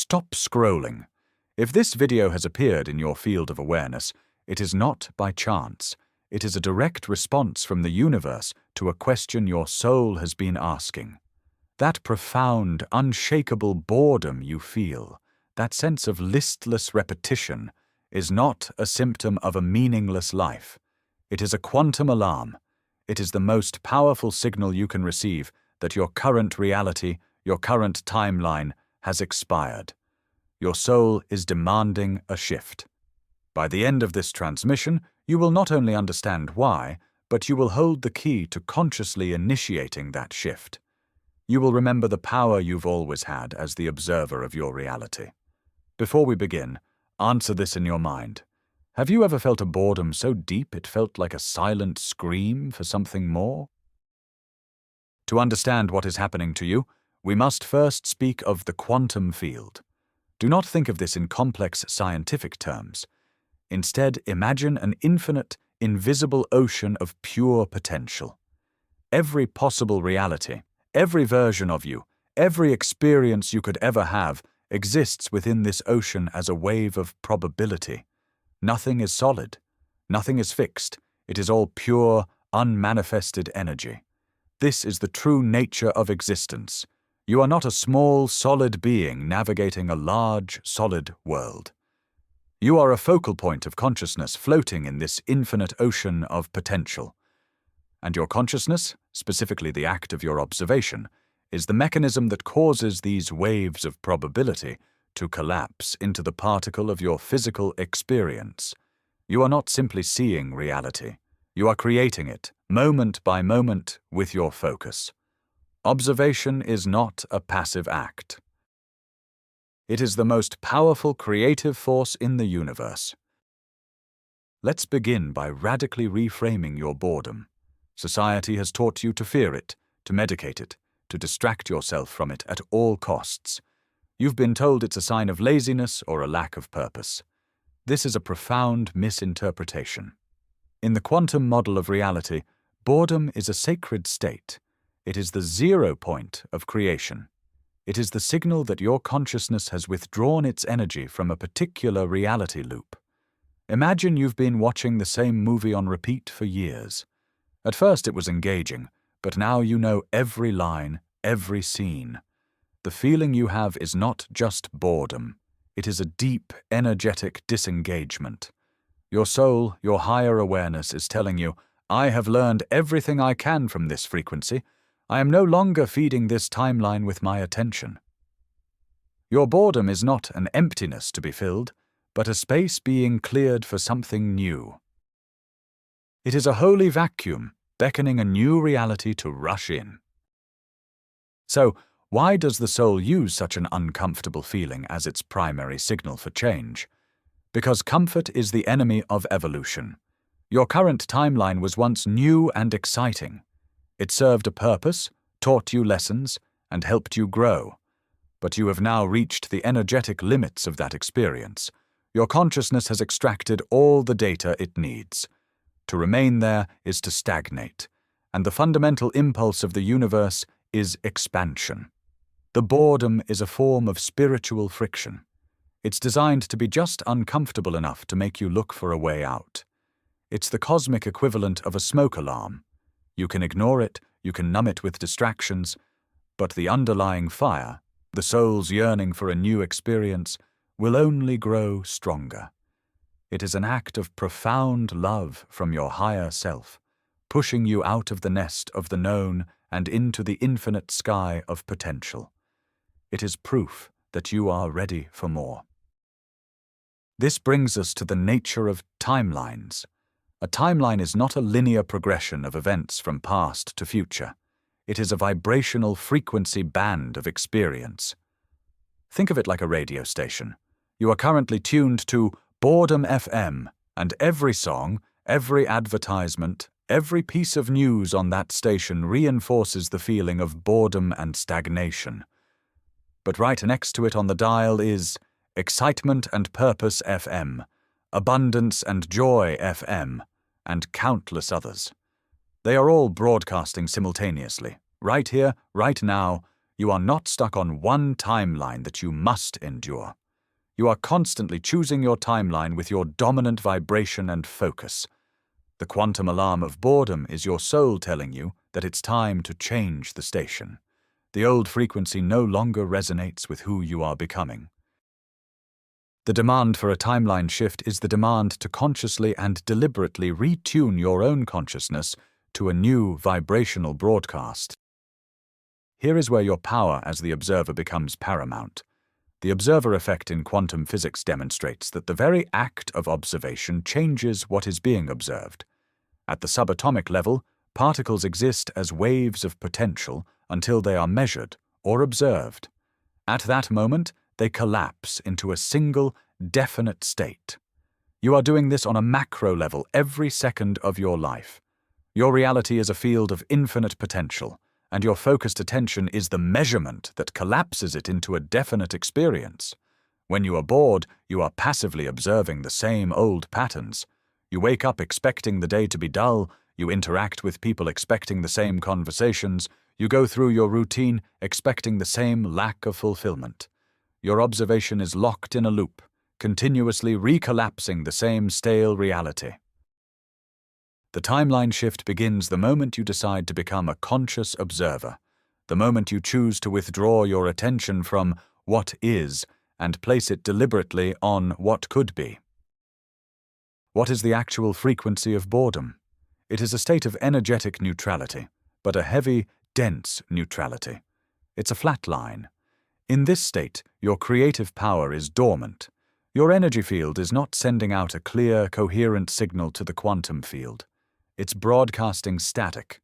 Stop scrolling. If this video has appeared in your field of awareness, it is not by chance. It is a direct response from the universe to a question your soul has been asking. That profound, unshakable boredom you feel, that sense of listless repetition, is not a symptom of a meaningless life. It is a quantum alarm. It is the most powerful signal you can receive that your current reality, your current timeline, has expired. Your soul is demanding a shift. By the end of this transmission, you will not only understand why, but you will hold the key to consciously initiating that shift. You will remember the power you've always had as the observer of your reality. Before we begin, answer this in your mind. Have you ever felt a boredom so deep it felt like a silent scream for something more? To understand what is happening to you, we must first speak of the quantum field. Do not think of this in complex scientific terms. Instead, imagine an infinite, invisible ocean of pure potential. Every possible reality, every version of you, every experience you could ever have exists within this ocean as a wave of probability. Nothing is solid. Nothing is fixed. It is all pure, unmanifested energy. This is the true nature of existence. You are not a small, solid being navigating a large, solid world. You are a focal point of consciousness floating in this infinite ocean of potential. And your consciousness, specifically the act of your observation, is the mechanism that causes these waves of probability to collapse into the particle of your physical experience. You are not simply seeing reality. You are creating it, moment by moment, with your focus. Observation is not a passive act. It is the most powerful creative force in the universe. Let's begin by radically reframing your boredom. Society has taught you to fear it, to medicate it, to distract yourself from it at all costs. You've been told it's a sign of laziness or a lack of purpose. This is a profound misinterpretation. In the quantum model of reality, boredom is a sacred state. It is the 0 point of creation. It is the signal that your consciousness has withdrawn its energy from a particular reality loop. Imagine you've been watching the same movie on repeat for years. At first it was engaging, but now you know every line, every scene. The feeling you have is not just boredom. It is a deep, energetic disengagement. Your soul, your higher awareness is telling you, I have learned everything I can from this frequency. I am no longer feeding this timeline with my attention. Your boredom is not an emptiness to be filled, but a space being cleared for something new. It is a holy vacuum, beckoning a new reality to rush in. So, why does the soul use such an uncomfortable feeling as its primary signal for change? Because comfort is the enemy of evolution. Your current timeline was once new and exciting. It served a purpose, taught you lessons, and helped you grow. But you have now reached the energetic limits of that experience. Your consciousness has extracted all the data it needs. To remain there is to stagnate, and the fundamental impulse of the universe is expansion. The boredom is a form of spiritual friction. It's designed to be just uncomfortable enough to make you look for a way out. It's the cosmic equivalent of a smoke alarm. You can ignore it, you can numb it with distractions, but the underlying fire, the soul's yearning for a new experience, will only grow stronger. It is an act of profound love from your higher self, pushing you out of the nest of the known and into the infinite sky of potential. It is proof that you are ready for more. This brings us to the nature of timelines. A timeline is not a linear progression of events from past to future. It is a vibrational frequency band of experience. Think of it like a radio station. You are currently tuned to Boredom FM, and every song, every advertisement, every piece of news on that station reinforces the feeling of boredom and stagnation. But right next to it on the dial is Excitement and Purpose FM, Abundance and Joy FM, and countless others. They are all broadcasting simultaneously, right here, right now. You are not stuck on one timeline that you must endure. You are constantly choosing your timeline with your dominant vibration and focus. The quantum alarm of boredom is your soul telling you that it's time to change the station. The old frequency no longer resonates with who you are becoming. The demand for a timeline shift is the demand to consciously and deliberately retune your own consciousness to a new vibrational broadcast. Here is where your power as the observer becomes paramount. The observer effect in quantum physics demonstrates that the very act of observation changes what is being observed. At the subatomic level, particles exist as waves of potential until they are measured or observed. At that moment, they collapse into a single, definite state. You are doing this on a macro level every second of your life. Your reality is a field of infinite potential, and your focused attention is the measurement that collapses it into a definite experience. When you are bored, you are passively observing the same old patterns. You wake up expecting the day to be dull, you interact with people expecting the same conversations, you go through your routine expecting the same lack of fulfillment. Your observation is locked in a loop, continuously recollapsing the same stale reality. The timeline shift begins the moment you decide to become a conscious observer, the moment you choose to withdraw your attention from what is and place it deliberately on what could be. What is the actual frequency of boredom? It is a state of energetic neutrality, but a heavy, dense neutrality. It's a flat line. In this state, your creative power is dormant. Your energy field is not sending out a clear, coherent signal to the quantum field. It's broadcasting static.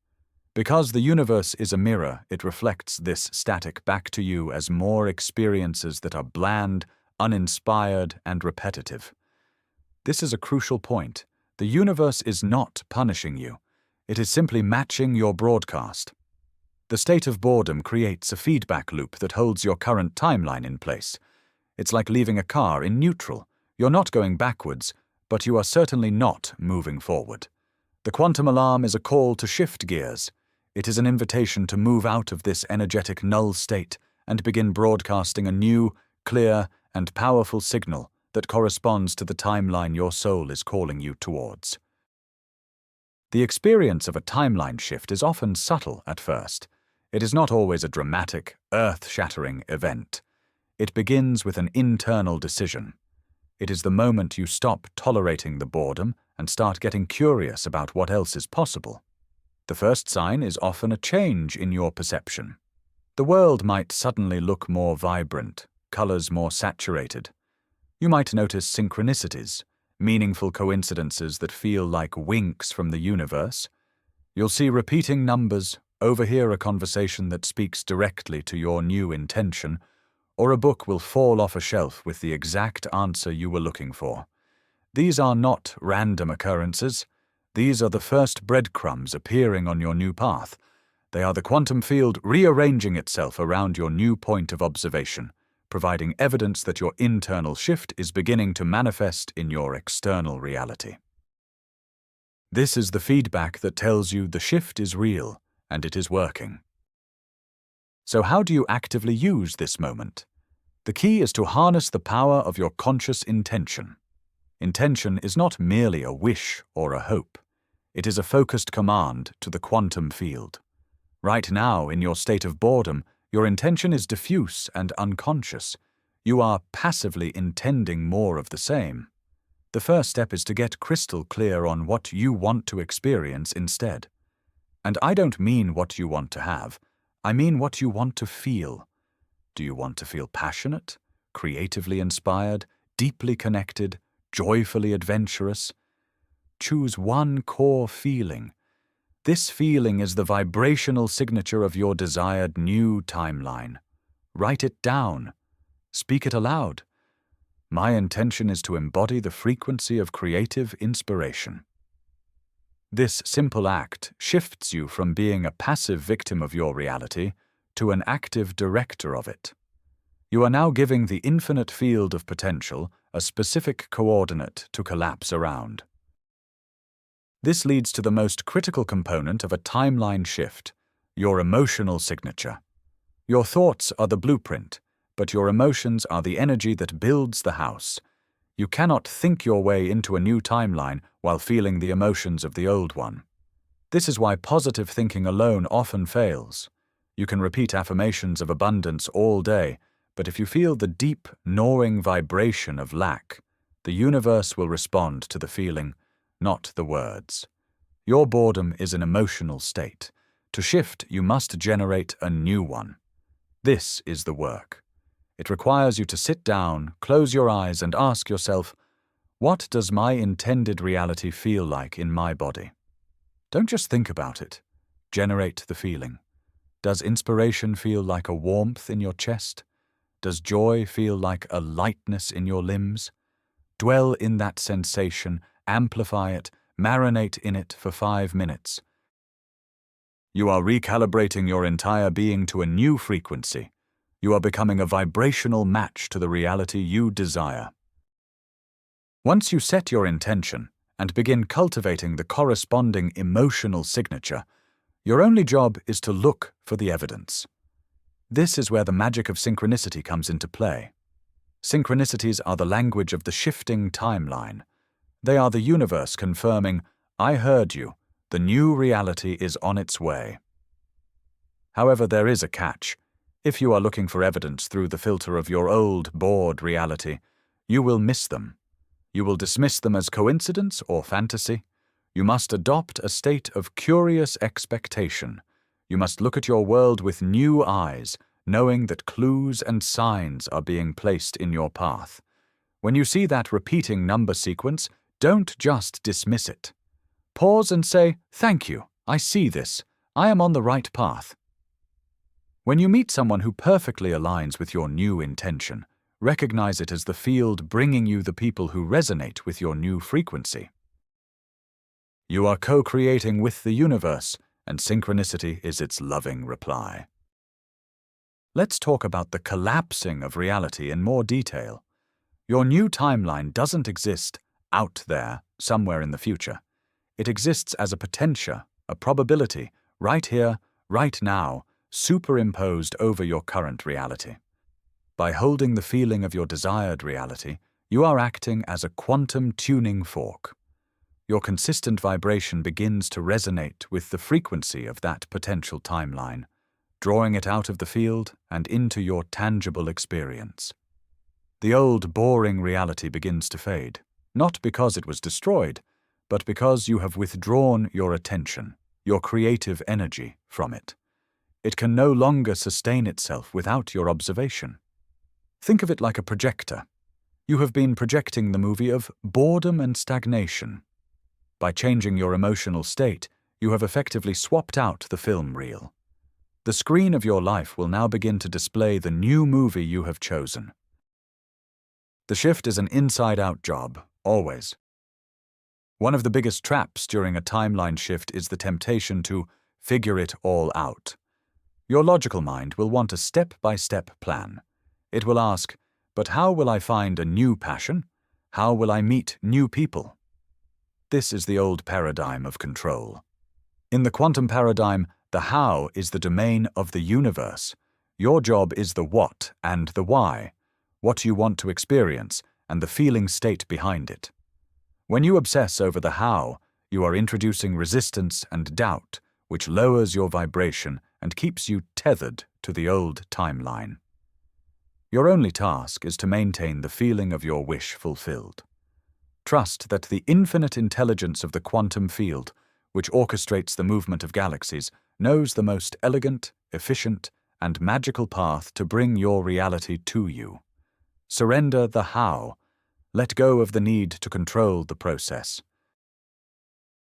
Because the universe is a mirror, it reflects this static back to you as more experiences that are bland, uninspired, and repetitive. This is a crucial point. The universe is not punishing you. It is simply matching your broadcast. The state of boredom creates a feedback loop that holds your current timeline in place. It's like leaving a car in neutral. You're not going backwards, but you are certainly not moving forward. The quantum alarm is a call to shift gears. It is an invitation to move out of this energetic null state and begin broadcasting a new, clear, and powerful signal that corresponds to the timeline your soul is calling you towards. The experience of a timeline shift is often subtle at first. It is not always a dramatic, earth-shattering event. It begins with an internal decision. It is the moment you stop tolerating the boredom and start getting curious about what else is possible. The first sign is often a change in your perception. The world might suddenly look more vibrant, colors more saturated. You might notice synchronicities, meaningful coincidences that feel like winks from the universe. You'll see repeating numbers, overhear a conversation that speaks directly to your new intention, or a book will fall off a shelf with the exact answer you were looking for. These are not random occurrences. These are the first breadcrumbs appearing on your new path. They are the quantum field rearranging itself around your new point of observation, providing evidence that your internal shift is beginning to manifest in your external reality. This is the feedback that tells you the shift is real and it is working. So how do you actively use this moment? The key is to harness the power of your conscious intention. Intention is not merely a wish or a hope. It is a focused command to the quantum field. Right now, in your state of boredom, your intention is diffuse and unconscious. You are passively intending more of the same. The first step is to get crystal clear on what you want to experience instead. And I don't mean what you want to have. I mean what you want to feel. Do you want to feel passionate, creatively inspired, deeply connected, joyfully adventurous? Choose one core feeling. This feeling is the vibrational signature of your desired new timeline. Write it down. Speak it aloud. My intention is to embody the frequency of creative inspiration. This simple act shifts you from being a passive victim of your reality to an active director of it. You are now giving the infinite field of potential a specific coordinate to collapse around. This leads to the most critical component of a timeline shift, your emotional signature. Your thoughts are the blueprint, but your emotions are the energy that builds the house. You cannot think your way into a new timeline while feeling the emotions of the old one. This is why positive thinking alone often fails. You can repeat affirmations of abundance all day, but if you feel the deep, gnawing vibration of lack, the universe will respond to the feeling, not the words. Your boredom is an emotional state. To shift, you must generate a new one. This is the work. It requires you to sit down, close your eyes, and ask yourself, what does my intended reality feel like in my body? Don't just think about it. Generate the feeling. Does inspiration feel like a warmth in your chest? Does joy feel like a lightness in your limbs? Dwell in that sensation, amplify it, marinate in it for 5 minutes. You are recalibrating your entire being to a new frequency. You are becoming a vibrational match to the reality you desire. Once you set your intention and begin cultivating the corresponding emotional signature, your only job is to look for the evidence. This is where the magic of synchronicity comes into play. Synchronicities are the language of the shifting timeline. They are the universe confirming, I heard you, the new reality is on its way. However, there is a catch. If you are looking for evidence through the filter of your old, bored reality, you will miss them. You will dismiss them as coincidence or fantasy. You must adopt a state of curious expectation. You must look at your world with new eyes, knowing that clues and signs are being placed in your path. When you see that repeating number sequence, don't just dismiss it. Pause and say, thank you, I see this. I am on the right path. When you meet someone who perfectly aligns with your new intention, recognize it as the field bringing you the people who resonate with your new frequency. You are co-creating with the universe, and synchronicity is its loving reply. Let's talk about the collapsing of reality in more detail. Your new timeline doesn't exist out there, somewhere in the future. It exists as a potentia, a probability, right here, right now, superimposed over your current reality. By holding the feeling of your desired reality, you are acting as a quantum tuning fork. Your consistent vibration begins to resonate with the frequency of that potential timeline, drawing it out of the field and into your tangible experience. The old, boring reality begins to fade, not because it was destroyed, but because you have withdrawn your attention, your creative energy, from it. It can no longer sustain itself without your observation. Think of it like a projector. You have been projecting the movie of boredom and stagnation. By changing your emotional state, you have effectively swapped out the film reel. The screen of your life will now begin to display the new movie you have chosen. The shift is an inside-out job, always. One of the biggest traps during a timeline shift is the temptation to figure it all out. Your logical mind will want a step-by-step plan. It will ask, but how will I find a new passion? How will I meet new people? This is the old paradigm of control. In the quantum paradigm, the how is the domain of the universe. Your job is the what and the why, what you want to experience, and the feeling state behind it. When you obsess over the how, you are introducing resistance and doubt, which lowers your vibration and keeps you tethered to the old timeline. Your only task is to maintain the feeling of your wish fulfilled. Trust that the infinite intelligence of the quantum field, which orchestrates the movement of galaxies, knows the most elegant, efficient, and magical path to bring your reality to you. Surrender the how. Let go of the need to control the process.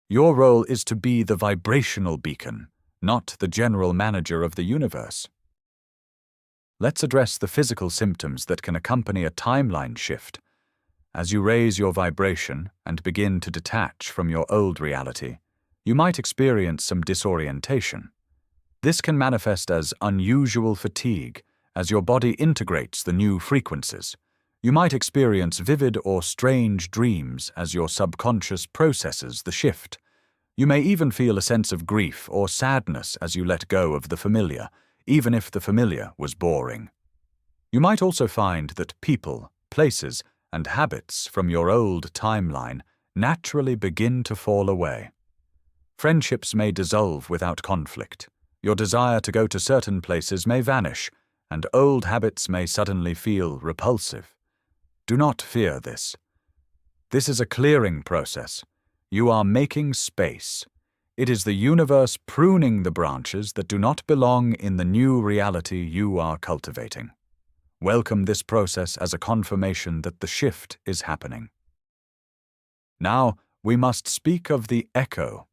Your role is to be the vibrational beacon, not the general manager of the universe. Let's address the physical symptoms that can accompany a timeline shift. As you raise your vibration and begin to detach from your old reality, you might experience some disorientation. This can manifest as unusual fatigue as your body integrates the new frequencies. You might experience vivid or strange dreams as your subconscious processes the shift. You may even feel a sense of grief or sadness as you let go of the familiar, even if the familiar was boring. You might also find that people, places, and habits from your old timeline naturally begin to fall away. Friendships may dissolve without conflict. Your desire to go to certain places may vanish, and old habits may suddenly feel repulsive. Do not fear this. This is a clearing process. You are making space. It is the universe pruning the branches that do not belong in the new reality you are cultivating. Welcome this process as a confirmation that the shift is happening. Now, we must speak of the echo.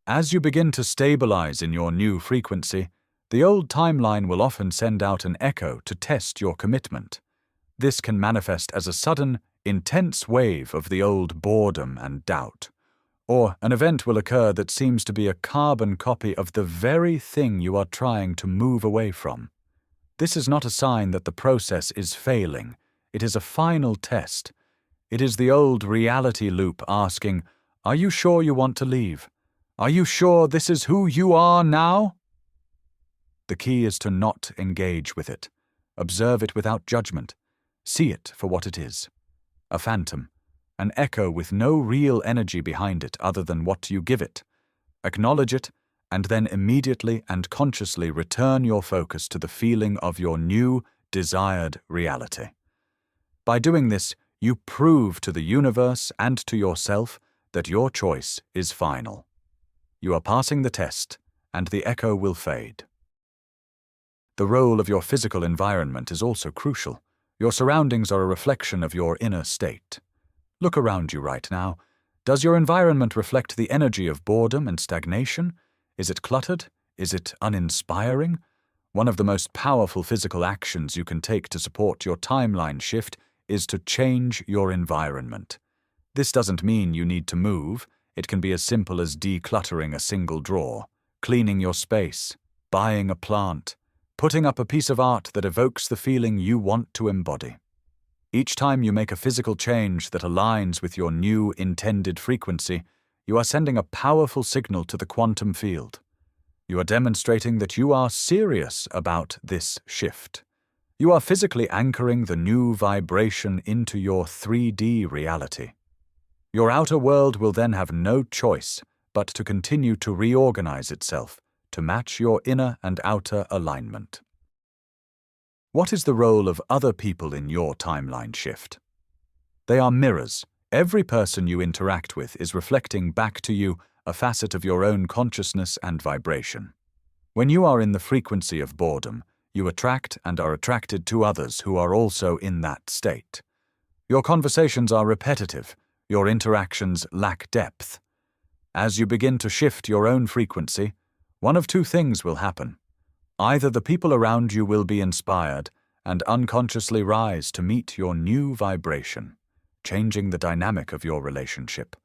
As you begin to stabilize in your new frequency, the old timeline will often send out an echo to test your commitment. This can manifest as a sudden, intense wave of the old boredom and doubt. Or an event will occur that seems to be a carbon copy of the very thing you are trying to move away from. This is not a sign that the process is failing. It is a final test. It is the old reality loop asking, "Are you sure you want to leave? Are you sure this is who you are now?" The key is to not engage with it. Observe it without judgment. See it for what it is. A phantom, an echo with no real energy behind it other than what you give it. Acknowledge it, and then immediately and consciously return your focus to the feeling of your new, desired reality. By doing this, you prove to the universe and to yourself that your choice is final. You are passing the test, and the echo will fade. The role of your physical environment is also crucial. Your surroundings are a reflection of your inner state. Look around you right now. Does your environment reflect the energy of boredom and stagnation? Is it cluttered? Is it uninspiring? One of the most powerful physical actions you can take to support your timeline shift is to change your environment. This doesn't mean you need to move. It can be as simple as decluttering a single drawer, cleaning your space, buying a plant, putting up a piece of art that evokes the feeling you want to embody. Each time you make a physical change that aligns with your new intended frequency, you are sending a powerful signal to the quantum field. You are demonstrating that you are serious about this shift. You are physically anchoring the new vibration into your 3D reality. Your outer world will then have no choice but to continue to reorganize itself to match your inner and outer alignment. What is the role of other people in your timeline shift? They are mirrors. Every person you interact with is reflecting back to you a facet of your own consciousness and vibration. When you are in the frequency of boredom, you attract and are attracted to others who are also in that state. Your conversations are repetitive. Your interactions lack depth. As you begin to shift your own frequency, one of two things will happen. Either the people around you will be inspired and unconsciously rise to meet your new vibration, changing the dynamic of your relationship,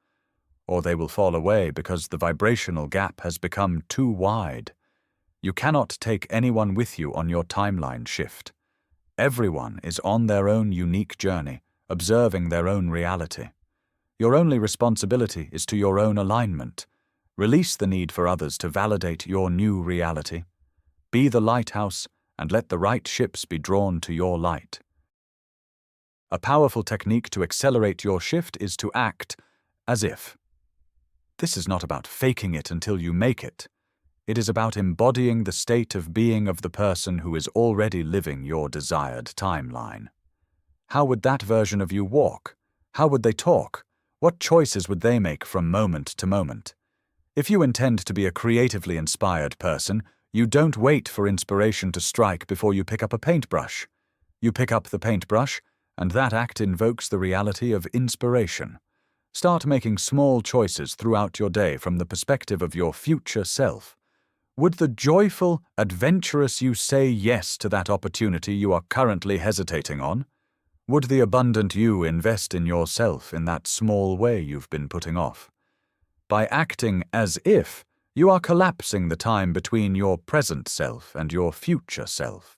or they will fall away because the vibrational gap has become too wide. You cannot take anyone with you on your timeline shift. Everyone is on their own unique journey, observing their own reality. Your only responsibility is to your own alignment. Release the need for others to validate your new reality. Be the lighthouse and let the right ships be drawn to your light. A powerful technique to accelerate your shift is to act as if. This is not about faking it until you make it. It is about embodying the state of being of the person who is already living your desired timeline. How would that version of you walk? How would they talk? What choices would they make from moment to moment? If you intend to be a creatively inspired person, you don't wait for inspiration to strike before you pick up a paintbrush. You pick up the paintbrush, and that act invokes the reality of inspiration. Start making small choices throughout your day from the perspective of your future self. Would the joyful, adventurous you say yes to that opportunity you are currently hesitating on? Would the abundant you invest in yourself in that small way you've been putting off? By acting as if, you are collapsing the time between your present self and your future self.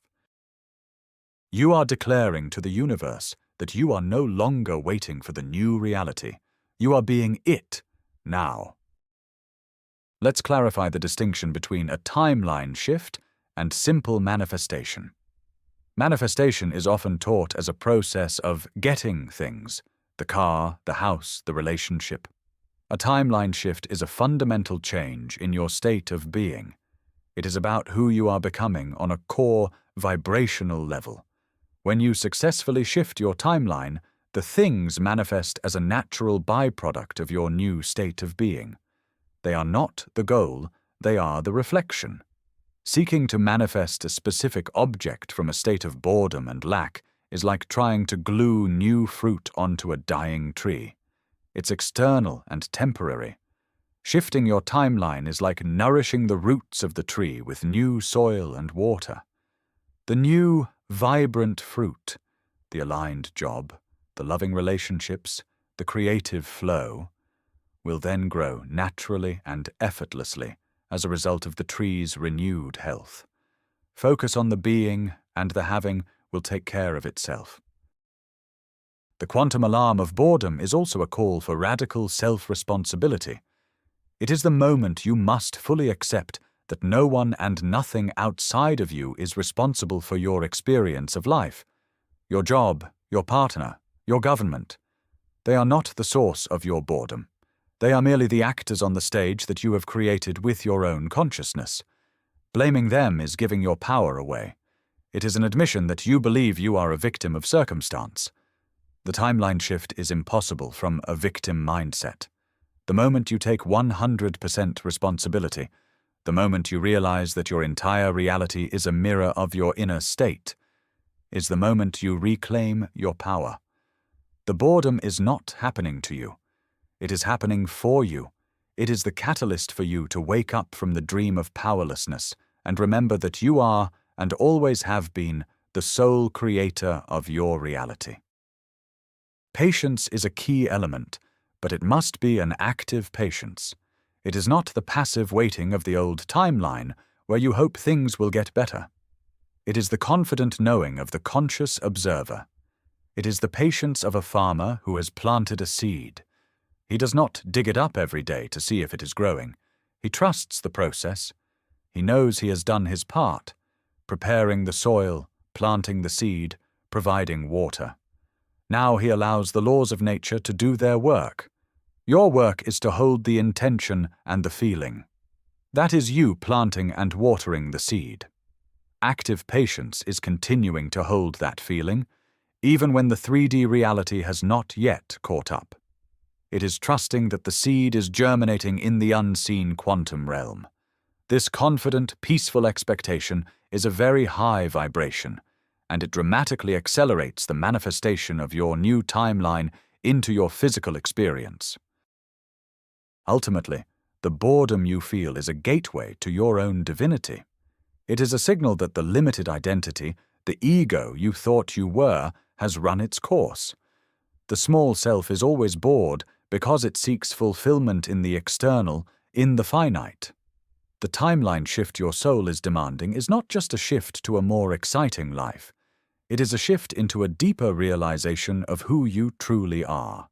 You are declaring to the universe that you are no longer waiting for the new reality. You are being it now. Let's clarify the distinction between a timeline shift and simple manifestation. Manifestation is often taught as a process of getting things: the car, the house, the relationship. A timeline shift is a fundamental change in your state of being. It is about who you are becoming on a core vibrational level. When you successfully shift your timeline, the things manifest as a natural byproduct of your new state of being. They are not the goal, they are the reflection. Seeking to manifest a specific object from a state of boredom and lack is like trying to glue new fruit onto a dying tree. It's external and temporary. Shifting your timeline is like nourishing the roots of the tree with new soil and water. The new, vibrant fruit, the aligned job, the loving relationships, the creative flow, will then grow naturally and effortlessly as a result of the tree's renewed health. Focus on the being, and the having will take care of itself. The quantum alarm of boredom is also a call for radical self-responsibility. It is the moment you must fully accept that no one and nothing outside of you is responsible for your experience of life. Your job, your partner, your government. They are not the source of your boredom. They are merely the actors on the stage that you have created with your own consciousness. Blaming them is giving your power away. It is an admission that you believe you are a victim of circumstance. The timeline shift is impossible from a victim mindset. The moment you take 100% responsibility, the moment you realize that your entire reality is a mirror of your inner state, is the moment you reclaim your power. The boredom is not happening to you. It is happening for you. It is the catalyst for you to wake up from the dream of powerlessness and remember that you are, and always have been, the sole creator of your reality. Patience is a key element, but it must be an active patience. It is not the passive waiting of the old timeline where you hope things will get better. It is the confident knowing of the conscious observer. It is the patience of a farmer who has planted a seed. He does not dig it up every day to see if it is growing. He trusts the process. He knows he has done his part, preparing the soil, planting the seed, providing water. Now he allows the laws of nature to do their work. Your work is to hold the intention and the feeling. That is you planting and watering the seed. Active patience is continuing to hold that feeling, even when the 3D reality has not yet caught up. It is trusting that the seed is germinating in the unseen quantum realm. This confident, peaceful expectation is a very high vibration, and it dramatically accelerates the manifestation of your new timeline into your physical experience. Ultimately, the boredom you feel is a gateway to your own divinity. It is a signal that the limited identity, the ego you thought you were, has run its course. The small self is always bored because it seeks fulfillment in the external, in the finite. The timeline shift your soul is demanding is not just a shift to a more exciting life. It is a shift into a deeper realization of who you truly are.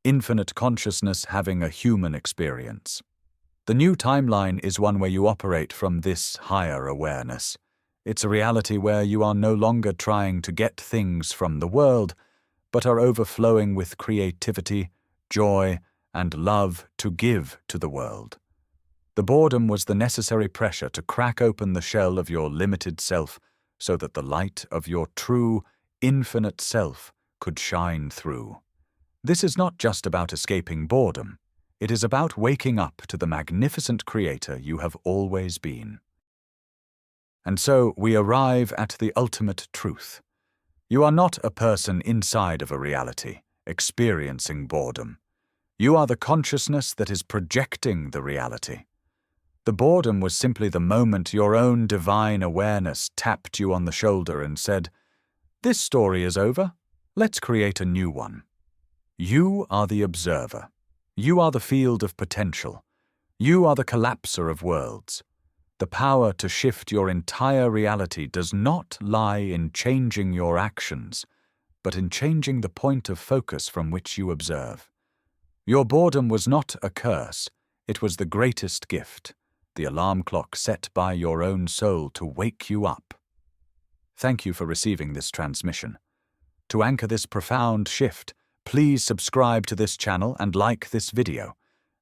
Infinite consciousness having a human experience. The new timeline is one where you operate from this higher awareness. It's a reality where you are no longer trying to get things from the world, but are overflowing with creativity, joy, and love to give to the world. The boredom was the necessary pressure to crack open the shell of your limited self so that the light of your true, infinite self could shine through. This is not just about escaping boredom. It is about waking up to the magnificent creator you have always been. And so we arrive at the ultimate truth. You are not a person inside of a reality, experiencing boredom. You are the consciousness that is projecting the reality. The boredom was simply the moment your own divine awareness tapped you on the shoulder and said, "This story is over. Let's create a new one." You are the observer. You are the field of potential. You are the collapser of worlds. The power to shift your entire reality does not lie in changing your actions, but in changing the point of focus from which you observe. Your boredom was not a curse, it was the greatest gift. the alarm clock set by your own soul to wake you up. Thank you for receiving this transmission. To anchor this profound shift, please subscribe to this channel and like this video.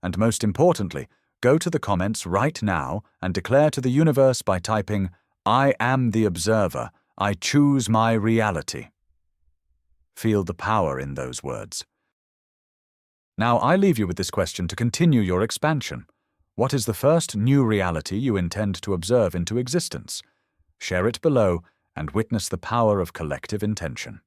And most importantly, go to the comments right now and declare to the universe by typing, "I am the observer. I choose my reality." Feel the power in those words. Now I leave you with this question to continue your expansion. What is the first new reality you intend to observe into existence? Share it below and witness the power of collective intention.